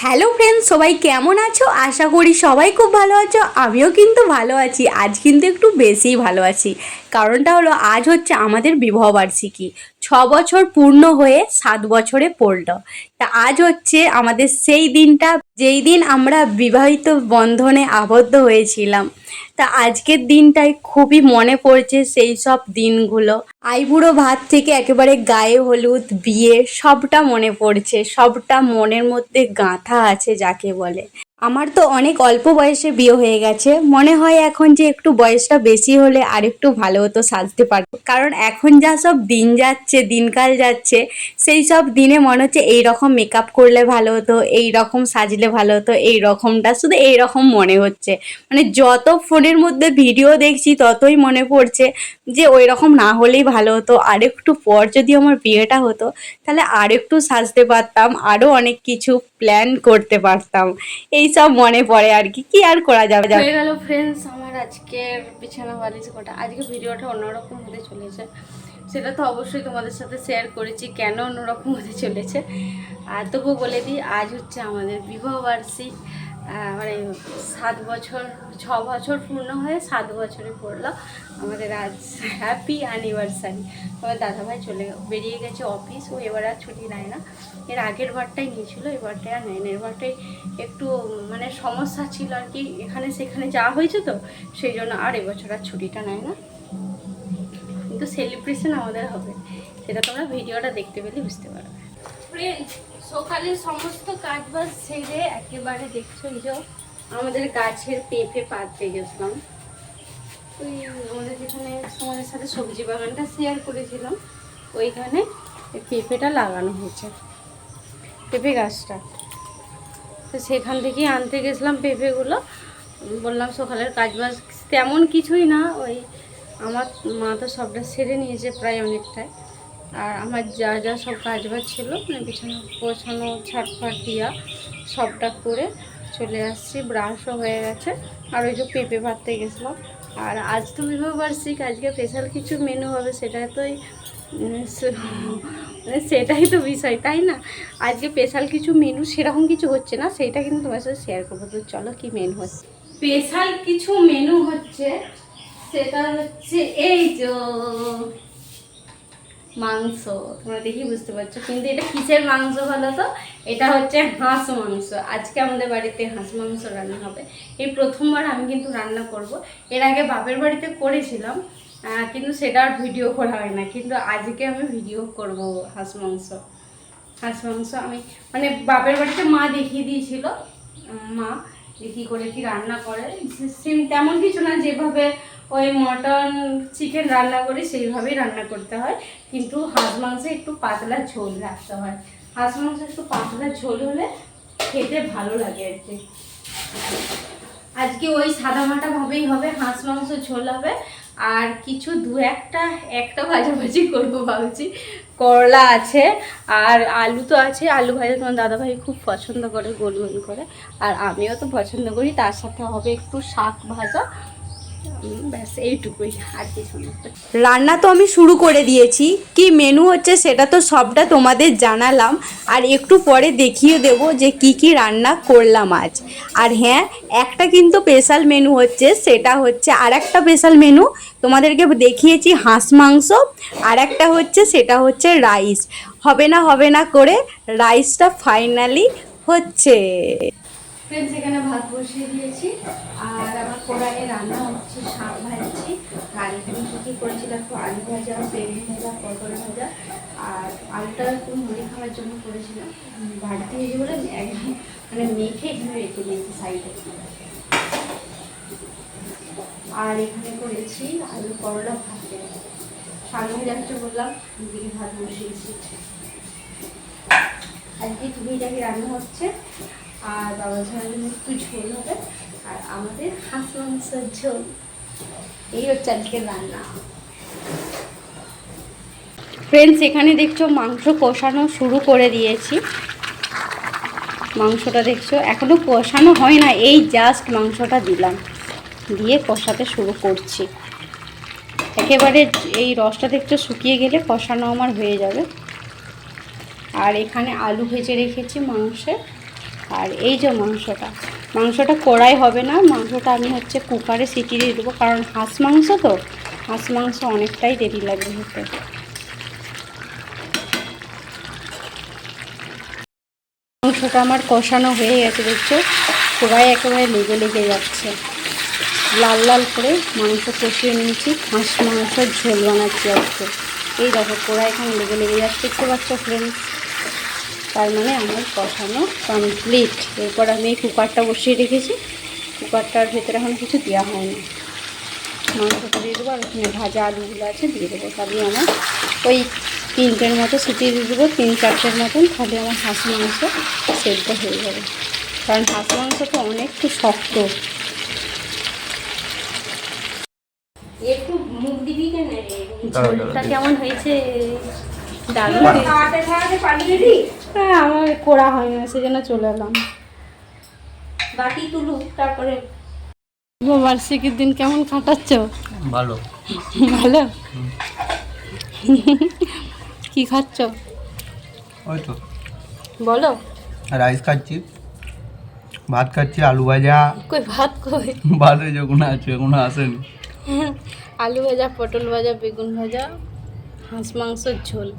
Hello friends, সবাই কেমন আছো? আশা করি সবাই খুব ভালো আছো। আমিও কিন্তু ভালো আছি। আজ কিন্তু একটু বেশিই ভালো আছি। কারণটা হলো আজ হচ্ছে আমাদের বিবাহবার্ষিকী। 6 বছর পূর্ণ হয়ে 7 বছরে পড়লো। তা আজ হচ্ছে আমাদের সেই দিনটা, যেই দিন আমরা বিবাহিত বন্ধনে আবদ্ধ হয়েছিলাম। তা আজকের দিনটাই খুবই মনে পড়ছে, সেই সব দিনগুলো। আইবুড়ো ভাত থেকে একেবারে গায়ে হলুদ, বিয়ে, সবটা মনে পড়ছে। সবটা মনের মধ্যে গাঁথা আছে যাকে বলে। আমার তো অনেক অল্প বয়সে বিয়ে হয়ে গেছে। মনে হয় এখন যে একটু বয়সটা বেশি হলে আর একটু ভালো হতো, সাজতে পারবো। কারণ এখন যা সব দিন যাচ্ছে, দিনকাল যাচ্ছে, সেই সব দিনে মনে হচ্ছে এই রকম মেকআপ করলে ভালো হতো, এই রকম সাজলে ভালো হতো, এই রকমটা শুধু এই রকম মনে হচ্ছে। মানে যত ফোনের মধ্যে ভিডিও দেখছি ততই মনে পড়ছে যে ওই রকম না হলেই ভালো হতো। আর একটু পর যদি আমার বিয়েটা হতো তাহলে আর একটু সাজতে পারতাম, আরও অনেক কিছু প্ল্যান করতে পারতাম। এই সব মনে পড়ে আর কি, কি আর করা যাবে। হয়ে গেল ফ্রেন্ডস আমার আজকের বিছানা বালিশ গোটা। আজকে ভিডিওটা অন্যরকম হতে চলেছে, সেটা তো অবশ্যই তোমাদের সাথে শেয়ার করেছি কেন অন্যরকম হতে চলেছে। আর তবু বলে দিই, আজ হচ্ছে আমাদের বিবাহবার্ষিক। মানে 7 বছর, 6 বছর পূর্ণ হয়ে 7 বছরে পড়লো আমাদের আজ। Happy anniversary. আমার দাদাভাই বেরিয়ে গেছে অফিস, ও এবার আর ছুটি নেয় না। এর আগের বারটাই নিয়েছিল, এবারটাই আর নেয় না। এবারটাই একটু মানে সমস্যা ছিল আর কি, এখানে সেখানে যাওয়া হয়েছে তো, সেই জন্য আর এবছর আর ছুটিটা নেয় না। কিন্তু সেলিব্রেশন আমাদের হবে, সেটা তোমরা ভিডিওটা দেখতে পেলে বুঝতে পারবে। ফ্রেন্ড, সকালের সমস্ত কাজ বাজ সেরে একেবারে দেখছো এই যে আমাদের গাছের পেঁপে পাড়তে গেছিলাম। ওই আমাদের যেখানে তোমাদের সাথে সবজি বাগানটা শেয়ার করেছিলাম, ওইখানে পেঁপেটা লাগানো হয়েছে, পেঁপে গাছটা। তো সেখান থেকেই আনতে গেছিলাম পেঁপেগুলো। বললাম সকালের কাজ বাজ তেমন কিছুই না, ওই আমার মা তো সবটা সেরে নিয়েছে প্রায় অনেকটাই। আর আমার যা যা সব কাজ বাজ ছিল, মানে বিছানা গোছানো, ছাটফাট দিয়া সবটা করে চলে আসছি। ব্রাশও হয়ে গেছে। আর ওই যে পেঁপে পাড়তে গেছিলাম। আর আজ তো বিবাহবার্ষিক, আজকে স্পেশাল কিছু মেনু হবে, সেটা তোই মানে সেটাই তো বিষয়, তাই না? আজকে স্পেশাল কিছু মেনু সেরকম কিছু হচ্ছে না, সেইটা কিন্তু তোমার সাথে শেয়ার করবো। তো চলো কি মেনু হচ্ছে। স্পেশাল কিছু মেনু হচ্ছে, সেটা হচ্ছে এই যে মাংস। তোমরা দেখি বুঝতে পারছো, কিন্তু এটা কিসের মাংস বলো তো? এটা হচ্ছে হাঁস মাংস। আজকে আমাদের বাড়িতে হাঁস মাংস রান্না হবে। এই প্রথমবার আমি কিন্তু রান্না করব। এর আগে বাপের বাড়িতে করেছিলাম, কিন্তু সেটা আর ভিডিও করা হয় না। কিন্তু আজকে আমি ভিডিও করব হাঁস মাংস। হাঁস মাংস আমি মানে বাপের বাড়িতে মা দেখিয়ে দিয়েছিল, মা যে কী করে কি রান্না করে। সেম তেমন কিছু না, যেভাবে ওই মটন চিকেন রান্না করি সেইভাবেই রান্না করতে হয়। কিন্তু হাঁস মাংসে একটু পাতলা ঝোল রাখতে হয়। হাঁস মাংস একটু পাতলা ঝোল হলে খেতে ভালো লাগে আর কি। আজকে ওই সাদামাটা ভাবেই হবে, হাঁস মাংস ঝোল হবে। আর কিছু একটা ভাজাভাজি করবো ভাবছি। করলা আছে আর আলু তো আছে। আলু ভাজা তোমার দাদাভাই খুব পছন্দ করে, গোল গোল করে। আর আমিও তো পছন্দ করি। তার সাথে হবে একটু শাক ভাজা। ব্যাস এইটুকুই, আর কিছু না। রান্না তো আমি শুরু করে দিয়েছি, কি মেনু হচ্ছে সেটা তো সবটা তোমাদের জানালাম। আর একটু পরে দেখিয়ে দেব যে কি কি রান্না করলাম আজ। আর হ্যাঁ, একটা কিন্তু স্পেশাল মেনু হচ্ছে, সেটা হচ্ছে আর একটা স্পেশাল মেনু তোমাদেরকে দেখিয়েছি হাঁস মাংস। আর একটা হচ্ছে, সেটা হচ্ছে রাইস। হবে না করে রাইসটা ফাইনালি হচ্ছে। ফ্রেন্ডস, এখানে ভাত বসিয়ে দিয়েছি। আর আমার কড়াইয়ে রান্না হচ্ছে, শাক ভাজছি। আর এখানে কী করেছিলাম, একটু আলু ভাজা, বেগুন ভাজা, পটল ভাজা। আর আলুটা একটু মুড়ি খাওয়ার জন্য করেছিলাম। বাড়িতে এই বলে একদম মানে মেখে এখানে রেখে দিয়েছি সাইডে। আর এখানে করেছি আলু করলা ভাজা। শাক ভাজা একটু বললাম, দিকে ভাত বসিয়েছি। আজকে টুকিটাকি রান্না হচ্ছে। আর বাবা ঝালের একটু ঝোল হবে। আর আমাদের হাঁস মাংসের ঝোল। এই হচ্ছে আজকের রান্না। ফ্রেন্ডস, এখানে দেখছো মাংস কষানো শুরু করে দিয়েছি। মাংসটা দেখছো এখনও কষানো হয় না, এই জাস্ট মাংসটা দিলাম, দিয়ে কষাতে শুরু করছি। একেবারে এই রসটা দেখছো শুকিয়ে গেলে কষানো আমার হয়ে যাবে। আর এখানে আলু ভেজে রেখেছি মাংসে। আর এই যে মাংসটা কড়াই হবে না, মাংসটা আমি হচ্ছে কুকারে সিটি দিয়ে দেবো, কারণ হাঁস মাংস তো, হাঁস মাংস অনেকটাই দেরি লাগবে হতে। মাংসটা আমার কষানো হয়ে গেছে, দেখছো সবাই একেবারে লেগে লেগে যাচ্ছে। লাল লাল করে মাংস কষিয়ে নিয়েছি, হাঁস মাংসের ঝোল বানাচ্ছি আজকে। এই দেখো কড়াই এখানে লেগে লেগে যাচ্ছে, দেখতে পাচ্ছ ফ্রেন্ডস। তার মানে আমার কষানো কমপ্লিট। এরপর আমি এই কুকারটা বসিয়ে রেখেছি, কুকারটার ভেতরে এখন কিছু দেওয়া হয়নি। মাংসটা দিয়ে দেবো, আর ওখানে ভাজা আলুগুলো আছে দিয়ে দেবো। তাহলে আমার ওই 3টের মতো সিটি দিয়ে দেবো, 3-4টের মতন, তাহলে আমার হাঁস মাংস সেদ্ধ হয়ে যাবে। কারণ হাঁস মাংস তো অনেকটু শক্ত। একটু মুখ দিবি কেন রে? ঝোলটা কেমন হয়েছে? দারুণ হ্যাঁ, আমার করা হয় না, সেজন্য চলে এলাম। বাটি তুলুক তারপরে। বার্ষিকীর দিন কেমন কাটাচ্ছ? ভালো ভালো। কি খাচ্ছ ওই তো বলো? রাইস খাচ্ছি, ভাত খাচ্ছি, আলু ভাজা। কই ভাত কই? ভাত ওই যখন আছে, এখনো আসেনি। আলু ভাজা, পটল ভাজা, বেগুন ভাজা, হাঁস মাংসের ঝোল।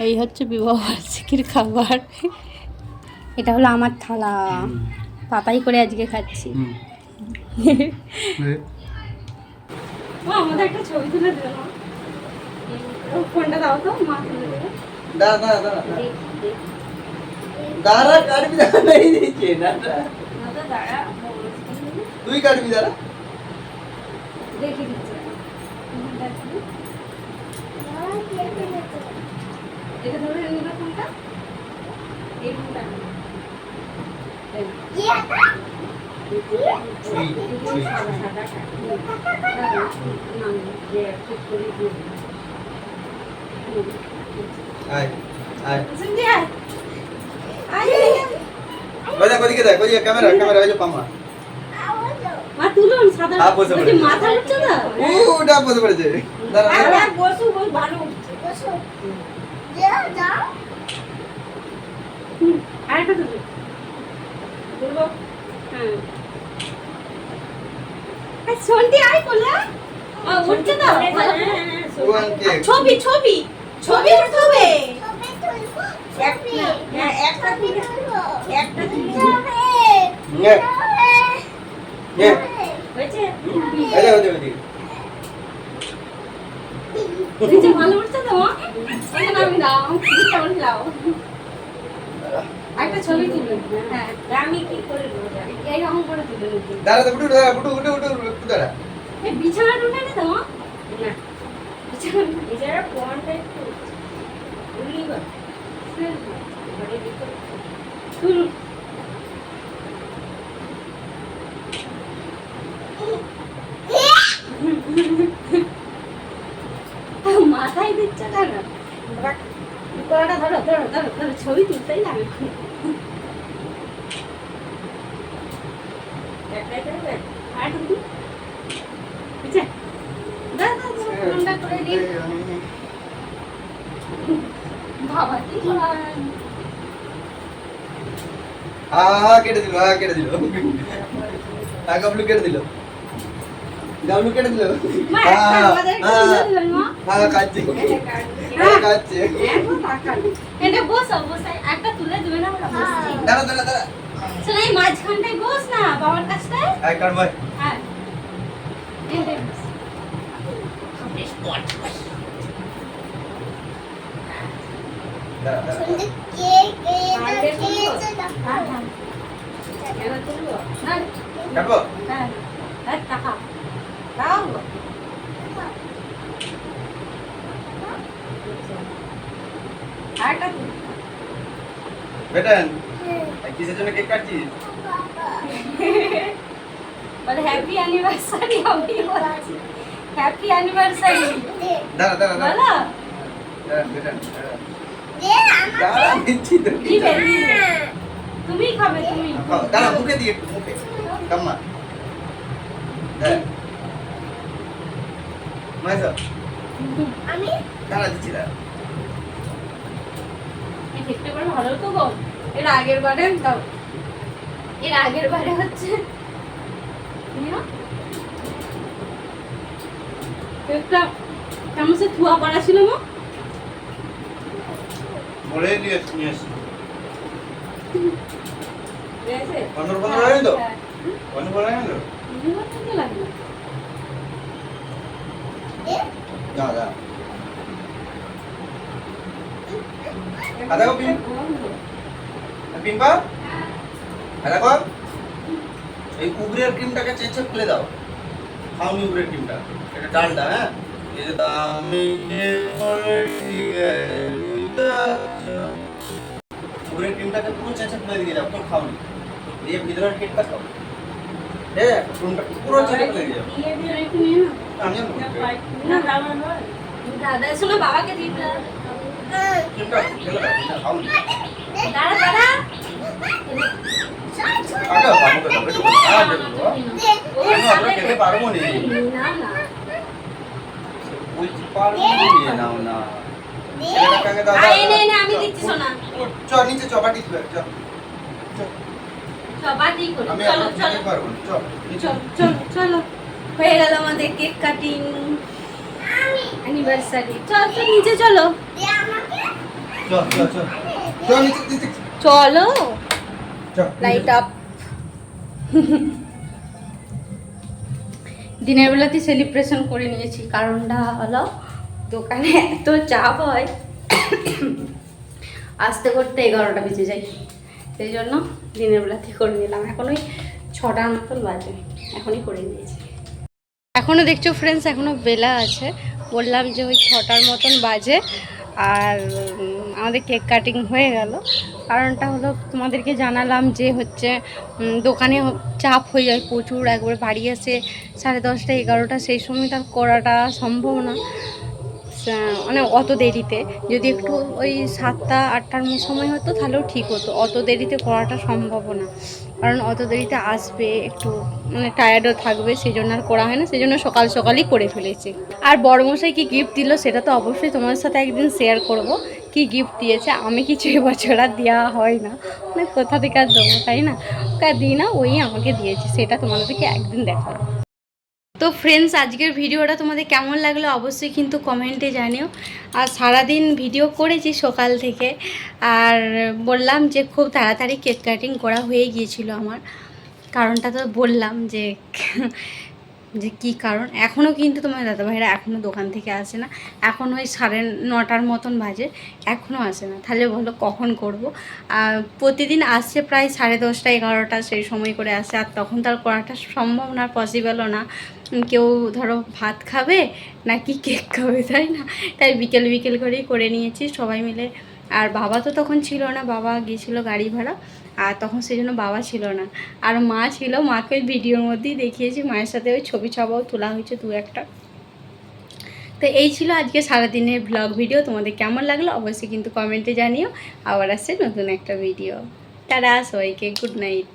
এই হচ্ছে বিবাহ বার্ষিকীর খাবার। এটা হলো আমার থালা, পাতাই করে আজকে খাচ্ছি। আমাদের একটা ছবি তুলে দেবে না? ফোনটা দাও তো, মা তুলে দেবে। দাঁড়া, কাটবি দাঁড়া, নেই দিচ্ছে না দাঁড়া, তুই কাটবি দাঁড়া। দেখে দিচ্ছে। এটা ধরে নিলে ফোনটা, এই ফোনটা ক্যামেরা ওই যে পামা তুলুন সাদা মাথা উঠছে না, ওটা বসে পড়েছে। দাঁড়া বসু ভালো উঠছে। আরেকটা তুলুন, তুলবো। হ্যাঁ সন্ধ্যে আয় বলে উঠছে না। ছবি ছবি ছবি উঠতে হবে। একটা ভালো উঠছে তো, আমি দাও একটা ছবি তুলুন। হ্যাঁ আমি কি করে এইরকম করে তুলে নিচ্ছি। দাঁড়া বুটু দাঁড়া, বুটু বুটু বুটু বুটু দাঁড়া। এই বিছানা টুনে না তো না, বিছানা এছাড়া কোয়ানটা একটু উল্লি বা ঘরে দিতে তুলুন। মাথায় দিচ্ছে না, কলাটা ধরো ধরো ধরো ধরো, ছবি তুলতেই লাগে। কেটে দিল, কেটে দিল, গাবলু কেটে দিল, গাবলু কেটে দিল। কাটছে কাটছে। দাঁড়া দাঁড়া দাঁড়া, মাঝখানটায় বস না বাবার কাছটায়। হ্যাঁ বেটান কিসের জন্য কেক কাটছিস? বলে হ্যাপি অ্যানিভার্সারি। আমি বলছি হ্যাপি অ্যানিভার্সারি। দাঁড়া দাঁড়া দাঁড়া, বলো বেটান দাঁড়া, দিচ্ছি তো। তুমি খাবে, তুমি দাঁড়া, মুখে দিয়ে একটু, মুখে কাম্মা মাইসা আমি দাঁড়া, দিচ্ছি দাঁড়া। দেখতে পারো ভালো তো গো। এর আগের বারে দাও, এর আগের বারে হচ্ছে একটা চামচে ধোয়া পড়া ছিল না, বলে নিয়ে আসি গেছে? 15 হয়নি তো? হ্যাঁ। 15 হয়নি তো? ধোয়া করতে লাগবে। যা যা দেখো পিম্পা, দেখো এই কুবরের ক্রিমটাকে চেঁচে ফেলে দাও, খাওনি কুবরের ক্রিমটা, এটা ডালটা। হ্যাঁ এই যে কুবরের ক্রিমটাকে পুরো চেঁচে ফেলে দিয়ে যাও, কেউ খাওনি, দিয়ে ভিতরের কেকটা খাও। হ্যাঁ ক্রিমটা পুরো চেঁচে ফেলে দিয়ে যাও। আমি দাদা শোনো, বাবাকে দিতে ক্রিমটা ফেলে দাও, এটা খাওনি। দাদা দাদা আচ্ছা বাবুকে দাও, একটু খেতে পারবো নি, না না বলছি পারবো নি, নাও না ছেলেটাকে আগে দাও, আরে নে নে আমি দিচ্ছি সোনা, চ নিচে চপাটি দিবে, চ সবাই করে আমি চলো এখন চলো খেতে পারবো না, চল নিচে। চলো চলো চলো, হয়ে গেল আমাদের কেক কাটিং অ্যানিভার্সারি। চল চল নিচে চলো, চল চল চল চল নিচে নিচে চলো চল লাইট আপ। দিনের বেলাতে সেলিব্রেশন করে নিয়েছি, কারণটা হলো দোকানে এত চাপ হয়, আসতে করতে 11টা বেজে যায়, সেই জন্য দিনের বেলাতে করে নিলাম। এখন ওই 6টার মতন বাজে, এখনই করে নিয়েছি। এখনও দেখছো ফ্রেন্ডস, এখনও বেলা আছে, বললাম যে ওই 6টার মতন বাজে। আর আমাদের কেক কাটিং হয়ে গেল। কারণটা হলো তোমাদেরকে জানালাম যে হচ্ছে দোকানে চাপ হয়ে যায় প্রচুর, একবার বাড়ি আসে 10:30 11টা, সেই সময় তার করাটা সম্ভব না, মানে অত দেরিতে। যদি একটু ওই 7টা 8টার সময় হতো তাহলেও ঠিক হতো, অত দেরিতে করাটা সম্ভব না, কারণ অত দেরিতে আসবে, একটু মানে টায়ার্ডও থাকবে, সেই জন্য আর করা হয় না, সেই জন্য সকাল সকালই করে ফেলেছি। আর বড়মশাই কি গিফট দিল সেটা তো অবশ্যই তোমাদের সাথে একদিন শেয়ার করব, কি গিফট দিয়েছে। আমি কিছু এবছর আর দেওয়া হয় না, মানে কোথা থেকে আর দেবো, তাই না, ওকে আর দিই না, ওই আমাকে দিয়েছে, সেটা তোমাদেরকে একদিন দেখাবো। তো ফ্রেন্ডস, আজকের ভিডিওটা তোমাদের কেমন লাগলো অবশ্যই কিন্তু কমেন্টে জানিও। আর সারাদিন ভিডিও করেছি সকাল থেকে, আর বললাম যে খুব তাড়াতাড়ি কেক কাটিং করা হয়ে গিয়েছিল আমার, কারণটা তো বললাম যে যে কী কারণ। এখনও কিন্তু তোমার দাদাভাইরা এখনও দোকান থেকে আসে না, এখন ওই 9:30 মতন বাজে, এখনও আসে না, তাহলে বলো কখন করব। আর প্রতিদিন আসছে প্রায় 10:30 11টা, সেই সময় করে আসে, আর তখন তার করাটা সম্ভব না, পসিবলও না। কেউ ধরো ভাত খাবে নাকি কেক খাবে, তাই না, তাই বিকেল বিকেল করেই করে নিয়েছি সবাই মিলে। আর বাবা তো তখন ছিল না, বাবা গিয়েছিলো গাড়ি ভাড়া, আর তখন সেই জন্য বাবা ছিল না, আর মা ছিল, মাকে ওই ভিডিওর মধ্যেই দেখিয়েছি, মায়ের সাথে ওই ছবি ছবাও তোলা হয়েছে 2-1টা। তো এই ছিল আজকে সারাদিনের ব্লগ ভিডিও, তোমাদের কেমন লাগলো অবশ্যই কিন্তু কমেন্টে জানিও। আবার আসছে নতুন একটা ভিডিও। টাটা, সবাইকে গুড নাইট।